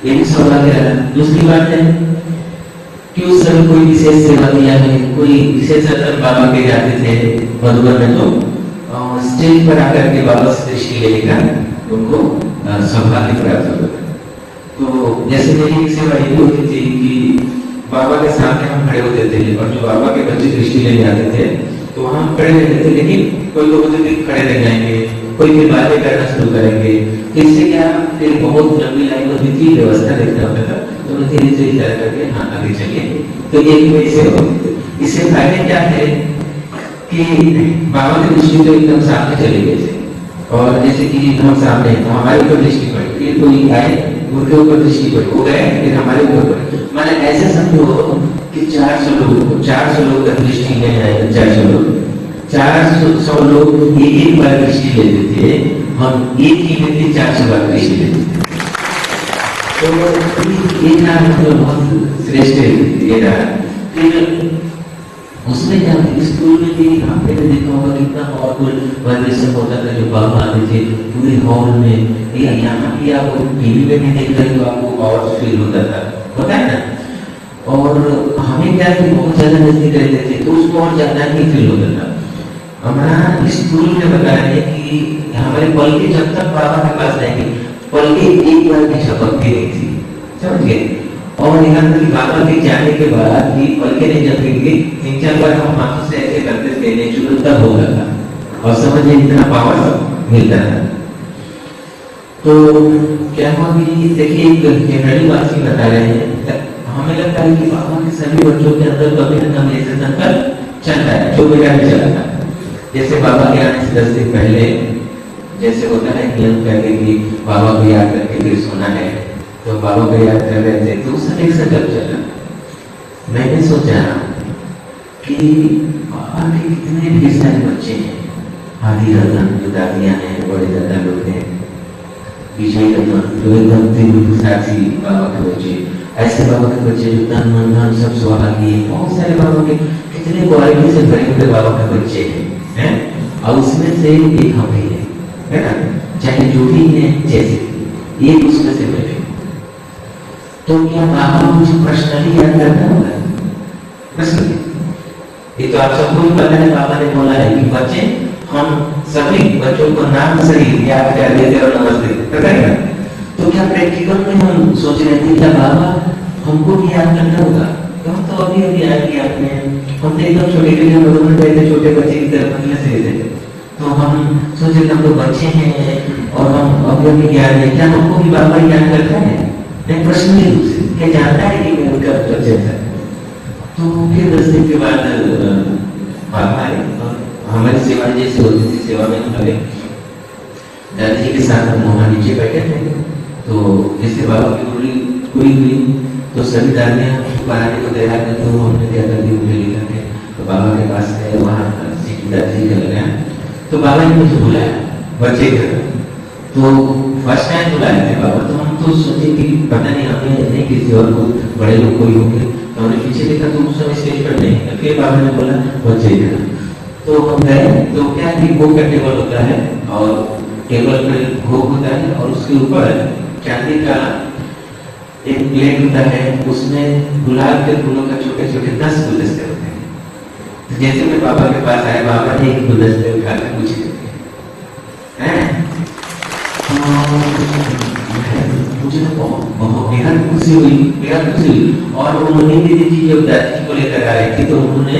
ये भी सौभाग्य रहा। दूसरी बात है कि उस समय कोई विशेष सेवा किया है, कोई विशेष अगर बाबा के जाते थे मधुबन में, तो स्टेज पर आकर के बाबा से दृष्टि लेने का उनको सौभाग्य प्राप्त होता था। तो जैसे मेरी सेवा ये होती थी कि बाबा के सामने हम खड़े होते थे, और जो बाबा के बच्चे दृष्टि लेने आते थे तो हम खड़े रहते थे, लेकिन कोई लोग होते थे खड़े रह जाएंगे, कोई फिर बातें करना शुरू करेंगे। इससे क्या, फिर बहुत लंबी लाइन होती थी, व्यवस्था देखना होता था, तो धीरे धीरे इशारा करके हाँ आगे चलिए। तो ये भी मेरी सेवा होती थी। इससे फायदे क्या है कि बाबा की दृष्टि तो एकदम सामने चले गए थे, और जैसे कि हम सामने तो हमारे ऊपर दृष्टि पड़ी, फिर कोई आए उनके ऊपर दृष्टि पड़ी, हो गए फिर हमारे ऊपर पड़ी। मैंने ऐसे समझो कि 400 लोग का दृष्टि में आए, 400 लोग एक बार दृष्टि लेते थे, हम एक ही व्यक्ति 400 बार दृष्टि लेते थे। तो ये काम मतलब बहुत श्रेष्ठ ये रहा। फिर उसमें क्या स्कूल में भी आपने देखा होगा कितना पावरफुल वाइब्रेशन होता था, जो बाबा आते थे पूरे हॉल में, या यहाँ भी आप टीवी में भी देख रहे हो, आपको पावर फील होता है ना। और हमें क्या कि बहुत ज्यादा नजदीक रहते थे, तो उसको और ज्यादा ही फील होता था। हमारा स्कूल में बताया है कि हमारे पलके जब तक बाबा के पास रहेंगे, पलके एक बार भी झपकती नहीं थी, समझ गए। और यहाँ तक बाबा के जाने के बाद भी पलके नहीं झपकेंगे, 3-4 बार हम हाथों से ऐसे करते थे, नेचुरल तब होता था, और समझिए इतना पावर मिलता था। तो क्या हुआ कि देखिए एक जनरली बात ही बता रहे हैं, हमें लगता है कि बाबा के सभी बच्चों के अंदर कभी न कभी ऐसे संकल्प चलता है, जो मेरा भी चला था। जैसे बाबा के आने से 10 दिन पहले जैसे होता है नियम पहले कि बाबा को याद करके फिर सोना है, तो बाबा को याद कर रहे थे, तो उस समय संकल्प चला। मैंने सोचा कि बाबा के कितने ढेर सारे बच्चे हैं, आदि रतन जो दादियां हैं, बड़े दादा लोग हैं, विजय रतन जो एकदम दिल साथी बाबा के बच्चे, ऐसे बाबा के बच्चे जो तन मन धन सब सुहागी, बहुत सारे बाबा के कितने क्वालिटी से भरे हुए बाबा के बच्चे हैं, और उसमें से एक हम ही है ना, चाहे जो भी है जैसे एक उसमें से बैठे। तो क्या बाबा मुझे पर्सनली याद करता होगा? प्रश्न ये तो आप सबको भी पता है, बाबा ने बोला है कि बच्चे हम सभी बच्चों को नाम सही याद कर देते और नमस्ते करते हैं। तो क्या प्रैक्टिकल में हम सोच रहे थे क्या बाबा हमको भी याद करना होगा? तो हम तो अभी अभी याद किया आपने, हम तो एकदम छोटे थे, हम रहते छोटे बच्चे की तरफ पहले से थे, तो हम सोचे हम तो बच्चे हैं और हम अभी अभी याद है, क्या हमको भी बाबा याद करता है? नहीं, पर्सनली रूप से क्या जानता है कि मैं उनका बच्चा था। तो फिर 10 दिन के बाद बाबा आए और हमारी सेवा जैसे होती थी, सेवा में हम लगे, दादाजी के साथ हम वहाँ नीचे बैठे थे। तो जैसे बाबा की पूरी हुई तो सभी दादियाँ बनाने को तैयार है, तो हमने क्या कर दिया, मुझे लिखा के तो बाबा के पास गए, वहाँ दादी का लगाया, तो बाबा ने मुझे बुलाया बच्चे घर। तो फर्स्ट टाइम बुलाए थे बाबा, तो हम तो सोचे कि पता नहीं हमें नहीं किसी और को बड़े लोग कोई होंगे, तो हमने पीछे देखा तो उस समय स्टेज पर नहीं है। फिर बाबा ने बोला बच्चे घर, तो हम गए। तो क्या कि भोग का टेबल होता है और टेबल पर भोग होता है और उसके ऊपर चांदी का एक प्लेट होता है, उसमें गुलाब के फूलों का छोटे छोटे 10 गुलदस्ते होते हैं। तो जैसे मैं बाबा के पास आया, बाबा ने एक गुलदस्ते उठाकर मुझे मुझे बहुत बेहद खुशी हुई। और उन्होंने दीदी जी जब दादी को लेकर आए थे तो उन्होंने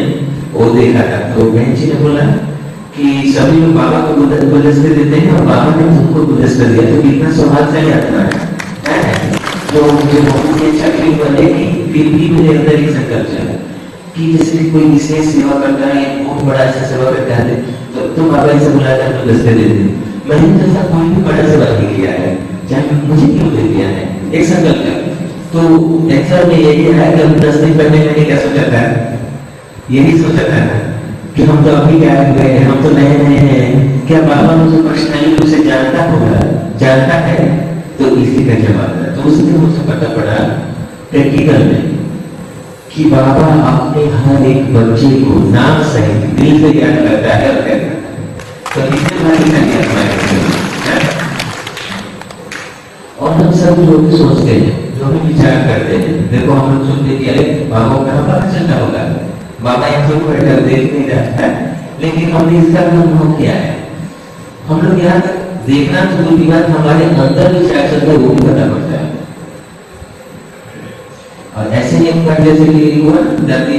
वो देखा था, तो बहन जी ने बोला कि सभी लोग बाबा को गुलदस्ते देते हैं और बाबा ने तुमको गुलदस्ता दिया, तो कितना सौभाग्यशाली आत्मा है। तो मुझे बहुत ही अच्छा फील बने कि फिर भी मेरे अंदर एक संकल्प चला कि जैसे कोई विशेष सेवा करता है, बहुत बड़ा अच्छा सेवा करता है, तो बाबा इसे बुलाकर गुलदस्ते दे देते। मैंने जैसा कोई भी बड़ा सेवा नहीं किया है, चाहे मुझे क्यों दे दिया है, एक संकल्प है। तो ऐसा में यही है कि हम 10 दिन पहले मैंने क्या सोचा था, यही सोचा था कि हम तो अभी क्या हुए, हम तो नए नए हैं, क्या बाबा मुझे पर्सनली रूप से जानता है, तो इसी का जवाब है। तो उस दिन मुझे पता पड़ा प्रैक्टिकल में कि बाबा अपने हर एक बच्चे को नाम सहित दिल से याद करता है और कहता है। तो इससे भारी है। और हम सब लोग सोचते हैं, जो भी विचार करते हैं, देखो हम लोग सोचते कि अरे बाबा को कहाँ पता चलता होगा, बाबा यहाँ तो बैठा देख नहीं रहा है, लेकिन हमने इसका अनुभव किया है। हम लोग यहाँ तक देखना तो दूर की बात, हमारे अंदर भी क्या चल रहा है वो भी पता पड़ता है। और ऐसे ही एक बार जैसे कि हुआ दादी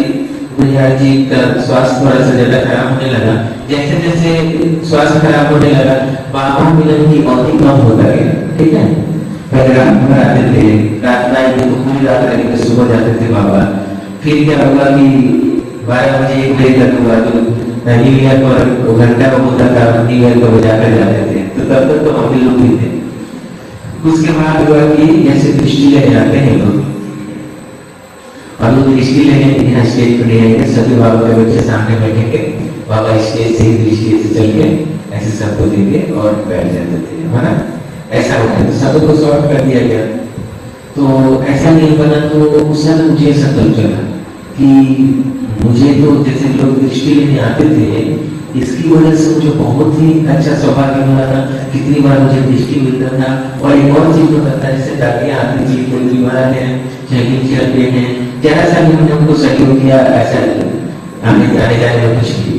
भैया जी का स्वास्थ्य थोड़ा सा ज्यादा खराब होने लगा, जैसे जैसे स्वास्थ्य खराब होने लगा बाबा मिलन की अवधि कम होता गया। ठीक है, पहले रात भर आते थे, रात में आएंगे तो पूरी रात रहेंगे, सुबह जाते थे बाबा। फिर क्या हुआ कि 12 बजे 1 बजे तक हुआ, तो न्यू ईयर पर घंटा को होता था, न्यू ईयर को बजा कर जाते थे, तो तब तक तो हम भी लोग भी थे। उसके बाद हुआ कि जैसे दृष्टि लेने जाते हैं लोग, और लोग दृष्टि लेने यहाँ स्टेज पर नहीं आएंगे, सभी बाबा के बच्चे सामने बैठेंगे, बाबा स्टेज से ही दृष्टि से चल के ऐसे सबको देंगे और बैठ जाते थे, है ना। ऐसा होता है, सबको सॉल्व कर दिया गया। तो ऐसा नहीं बना, तो उस समय मुझे संकल्प चला कि मुझे तो जैसे लोग दृष्टि लेने आते थे, इसकी वजह से मुझे बहुत ही अच्छा सौभाग्य मिला था। कितनी बार मुझे दृष्टि मिलता था। और एक और चीज होता था, जैसे दादियाँ आती थी, कोई बीमार है, चेकिंग चलते हैं, जरा सा भी हमने उनको सहयोग किया, ऐसा आने जाने में कुछ की,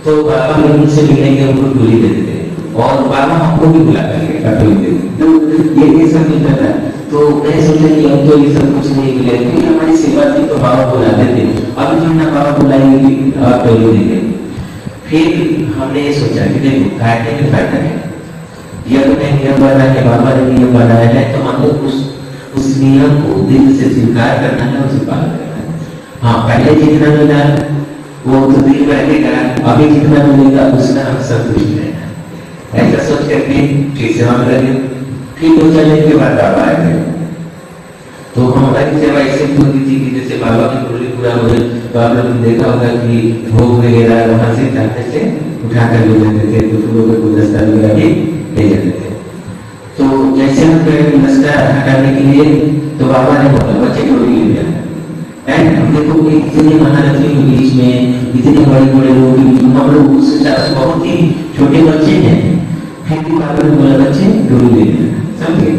तो बाबा ने उनसे मिलेंगे, उनको डोली दे देते और बाबा हमको भी बुला करके डोली देते। तो ये सब मिलता था। तो मैं सोचा कि हम तो ये सब कुछ नहीं मिले, क्योंकि हमारी सेवा थी तो बाबा बुलाते थे, अब जो ना बाबा बुलाएंगे आप डोली देंगे। फिर हमने ये सोचा कि देखो काटने में फायदा है, यह तो नियम बना है, बाबा ने नियम बनाया है, तो हम लोग उस नियम को दिल से स्वीकार करना है, उसे पालन करना है। हाँ, पहले जितना मिला वो तो दिल में रहेगा, अभी जितना मिलेगा उसका हम संतुष्ट रहना है। ऐसा सोच करके फिर सेवा में लगे। फिर 2 चलने के बाद बाबा आए थे, तो हमारी सेवा ऐसे होती थी कि जैसे बाबा की डोली पूरा हो गई, तो आप लोगों ने देखा होगा कि भोग वगैरह वहां से जाते से उठाकर ले जाते थे, तो फूलों का गुलदस्ता वगैरह भी ले जाते थे। तो जैसे हम गुलदस्ता हटाने के लिए, तो बाबा ने बोला बच्चे डोली ले लिया। हम देखो कि इतने महारथी के बीच में, इतने बड़े बड़े लोग के बीच में, हम लोग उससे बहुत ही छोटे बच्चे हैं, फिर भी बाबा ने बोला बच्चे डोली ले लिया, समझे।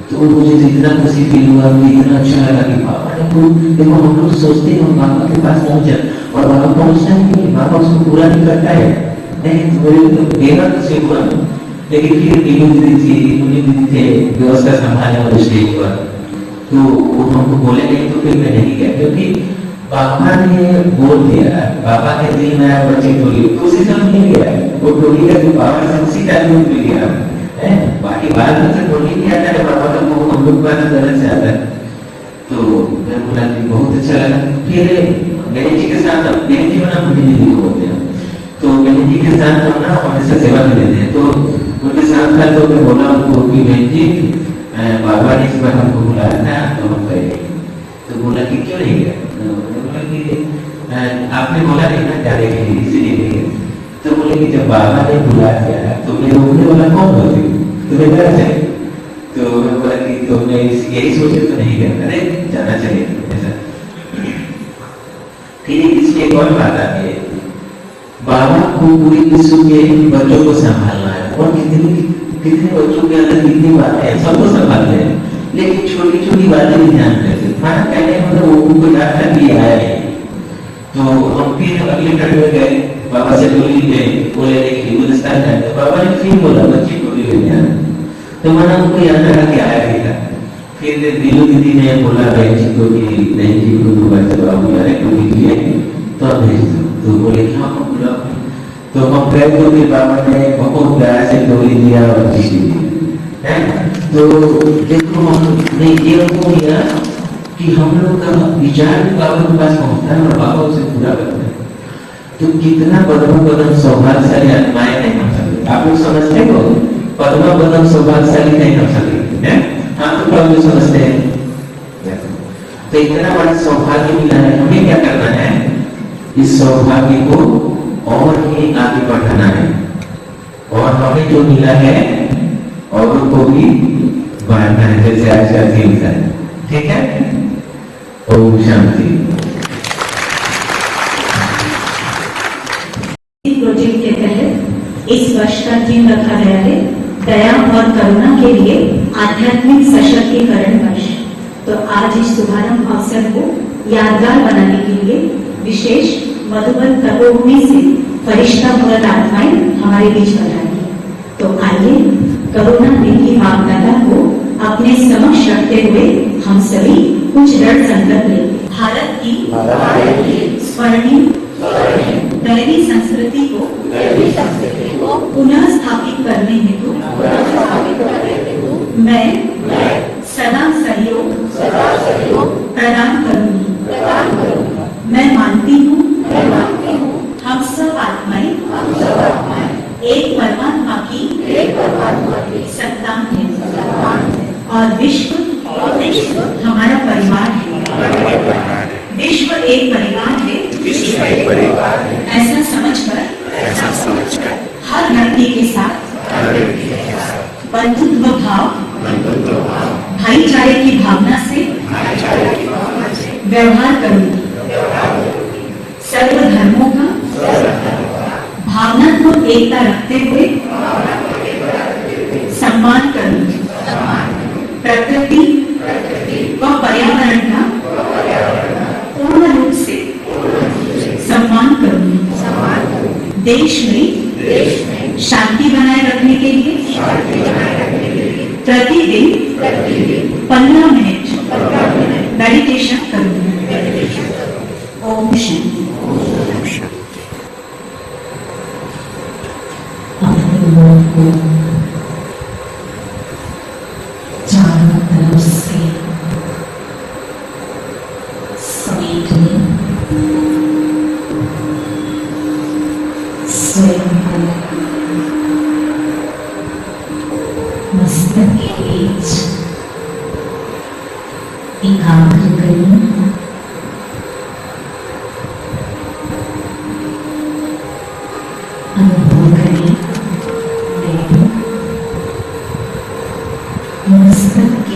तो मुझे इतना खुशी फील हुआ, मुझे इतना अच्छा लगा कि बाबा ने को देखो, हम लोग सोचते हैं बाबा के पास पहुंचा और बाबा पहुंचता नहीं, बाबा उसको पूरा नहीं करता है। नहीं, तो मेरे तो बेहद खुशी हुआ। लेकिन फिर दीदी थे व्यवस्था संभालने वाले स्टेज पर, तो वो हमको बोले नहीं, तो फिर मैं नहीं गया, क्योंकि बाबा ने बोल दिया, बाबा के दिल में आया बच्चे डोली, तो उसी समय नहीं गया, वो डोली का जो बाबा से उसी टाइम में मिल गया है। बाकी बाद में से डोली नहीं आता है, बाबा का वो हम लोग बात गलत से आता है। तो मैं बोला कि बहुत अच्छा लगा। फिर गणेश जी के साथ, गणेश जी बना मुझे नहीं होते हैं, तो गणेश जी के साथ हम ना हमेशा सेवा में लेते हैं। तो उनके साथ था, तो मैं बोला उनको कि बहन जी बाबा ने इस बार हमको बुलाया था, तो हम गए। तो नहीं गया। मैंने बोला कि आपने बोला नहीं ना जाने के लिए, इसीलिए नहीं गया। तो बोले कि जब बाबा ने बुला दिया तो मैं रोकने वाला कौन होती, तुम्हें डर चाहिए। तो मैं बोला कि तुमने यही सोचे तो नहीं गया, अरे जाना चाहिए ऐसा। फिर इसमें एक और बात आती है, बाबा को पूरी विश्व के बच्चों को संभालना है, और कितने बच्चों के अंदर कितनी बातें हैं, सबको संभालते हैं, लेकिन छोटी छोटी बातें भी ध्यान रखते। खाना कहने मतलब वो उनको डांटा भी आया है। तो हम फिर अगले टर्न में गए, बाबा से डोली गए, बोले देखिए गुलिस्तान जाते। बाबा ने फिर बोला बच्ची डोली लेने आना, तो मैंने उनको याद रखा कि आया भी था। फिर दिलू दीदी ने बोला बहन जी को कि नहीं जी को दो बार जवाब दिया डोली दिए तो अब भेज दो। तो बोले कि हाँ बोला। तो हम गए तो फिर बाबा ने बहुत प्यार से डोली दिया और खींची दी है। तो देखो हमने ये किया कि हम लोग का विचार भी बाबा के पास पहुंचता है और बाबा उसे पूरा करते हैं। तो कितना पद्मा पदम सौभाग्यशाली आत्माएं नहीं हो सकते, आप लोग समझते हो? पद्मा पदम सौभाग्यशाली नहीं हो सकते हैं, हाँ तो क्या लोग समझते हैं? तो इतना बड़ा सौभाग्य मिला है, हमें क्या करना है? इस सौभाग्य को और ही आगे बढ़ाना है, और हमें जो मिला है औरों को भी बढ़ाना है, जैसे आज का थीम था। ठीक है, ओम शांति। प्रोजेक्ट के तहत इस वर्ष का थीम रखा गया है दया और करुणा के लिए आध्यात्मिक सशक्तिकरण वर्ष। तो आज इस शुभारंभ अवसर को यादगार बनाने के लिए विशेष मधुबन तपोभूमि से फरिश्ता भगत आत्माएं हमारे बीच पधारी। तो आइए करुणा दिन की भावना को अपने समक्ष रखते हुए हम सभी कुछ दृढ़ संकल्प लें। भारत की स्वर्णिम दैवी संस्कृति को पुनः स्थापित करने हेतु मैं सदा सहयोग प्रदान करूंगी। मैं मानती हूँ हम सब आत्माएं एक परमात्मा की संतान हैं और विश्व हमारा परिवार है। विश्व एक परिवार है, ऐसा समझकर हर व्यक्ति के साथ बंधुत्व भाव भाईचारे की भावना से व्यवहार करूंगी। सर्व धर्मों का भावनात्मक एकता रखते हुए सम्मान करूंगी। प्रकृति व पर्यावरण का पूर्ण रूप से सम्मान करूंगी। देश में शांति बनाए रखने के लिए प्रतिदिन 15 मिनट मेडिटेशन करूंगी। ओम शांति। अपने मन को चारों तरफ से समेट लें। स्वयं को मस्तक के बीच एकाग्र करें। अनुभव करें मस्तक